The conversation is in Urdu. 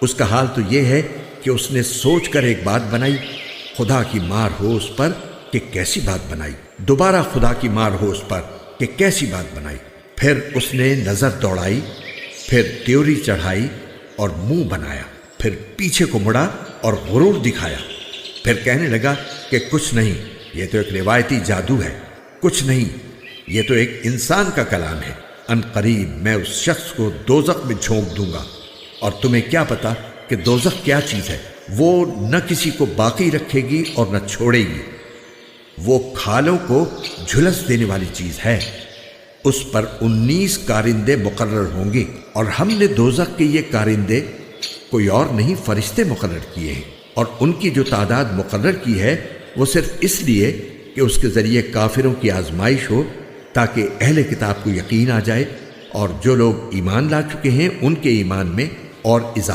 اس کا حال تو یہ ہے کہ اس نے سوچ کر ایک بات بنائی، خدا کی مار ہو اس پر کہ کیسی بات بنائی، دوبارہ خدا کی مار ہو اس پر کہ کیسی بات بنائی۔ پھر اس نے نظر دوڑائی، پھر تیوری چڑھائی اور منہ بنایا، پھر پیچھے کو مڑا اور غرور دکھایا، پھر کہنے لگا کہ کچھ نہیں، یہ تو ایک روایتی جادو ہے، کچھ نہیں، یہ تو ایک انسان کا کلام ہے، ان قریب میں اس شخص کو دوزخ میں جھونک دوں گا، اور تمہیں کیا پتا کہ دوزخ کیا چیز ہے؟ وہ نہ کسی کو باقی رکھے گی اور نہ چھوڑے گی، وہ کھالوں کو جھلس دینے والی چیز ہے۔ اس پر 19 کارندے مقرر ہوں گے، اور ہم نے دوزخ کے یہ کارندے کوئی اور نہیں فرشتے مقرر کیے ہیں، اور ان کی جو تعداد مقرر کی ہے وہ صرف اس لیے کہ اس کے ذریعے کافروں کی آزمائش ہو، تاکہ اہل کتاب کو یقین آ جائے، اور جو لوگ ایمان لا چکے ہیں ان کے ایمان میں اور اضافہ